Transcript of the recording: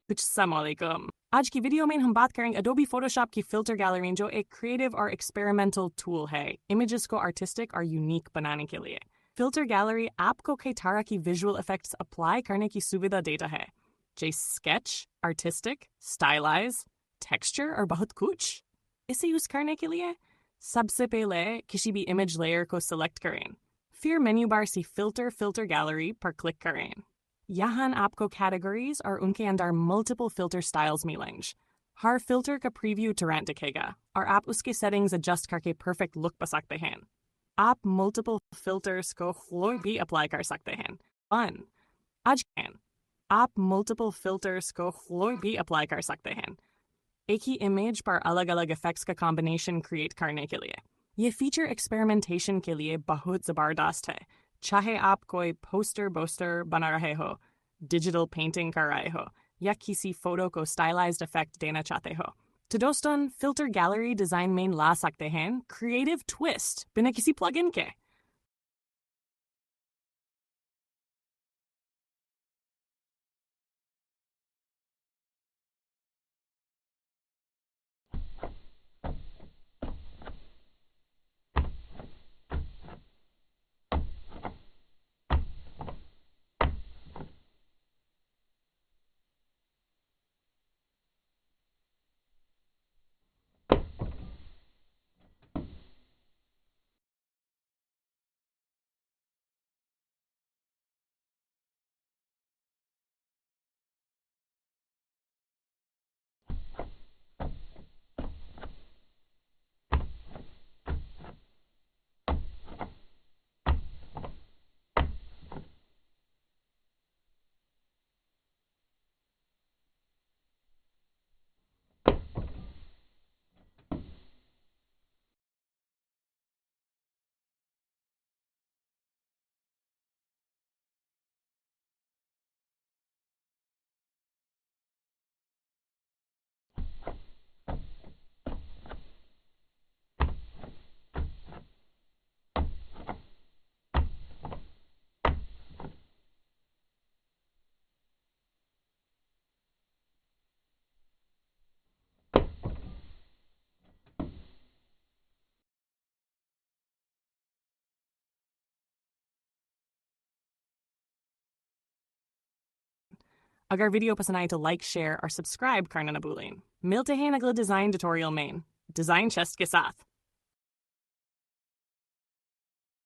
अस्सलामुअलैकुम। आज की वीडियो में हम बात करेंगे Adobe Photoshop की फिल्टर गैलरी जो एक क्रिएटिव और एक्सपेरिमेंटल टूल है इमेजेस को आर्टिस्टिक और यूनिक बनाने के लिए। फिल्टर गैलरी आपको कई तरह की विजुअल इफेक्ट्स अप्लाई करने की सुविधा देता है, जैसे स्केच, आर्टिस्टिक, स्टाइलाइज, टेक्सचर और बहुत कुछ। इसे यूज करने के लिए सबसे पहले किसी भी इमेज लेयर को सिलेक्ट करें, फिर मेन्यू बार से फिल्टर गैलरी पर क्लिक करें। यहाँ आपको कैटेगरीज और उनके अंदर मल्टीपल फिल्टर स्टाइल्स मिलेंगे। हर फिल्टर का प्रीव्यू तुरंत दिखेगा और आप उसके सेटिंग्स एडजस्ट करके परफेक्ट लुक पा सकते हैं। आप मल्टीपल फिल्टर्स को कोई भी अप्लाई कर सकते हैं। आज आप मल्टीपल फिल्टर्स को कोई भी अप्लाई कर सकते हैं एक ही इमेज पर अलग अलग इफेक्ट्स का कॉम्बिनेशन क्रिएट करने के लिए। ये फीचर एक्सपेरिमेंटेशन के लिए बहुत ज़बरदस्त है, चाहे आप कोई पोस्टर बना रहे हो, डिजिटल पेंटिंग कर रहे हो या किसी फोटो को स्टाइलाइज्ड इफेक्ट देना चाहते हो। तो दोस्तों, फिल्टर गैलरी डिज़ाइन में ला सकते हैं क्रिएटिव ट्विस्ट बिना किसी प्लगइन के। अगर वीडियो पसंद आए तो लाइक, शेयर और सब्सक्राइब करना न भूलें। मिलते हैं अगले डिज़ाइन ट्यूटोरियल में डिज़ाइन चेस्ट के साथ।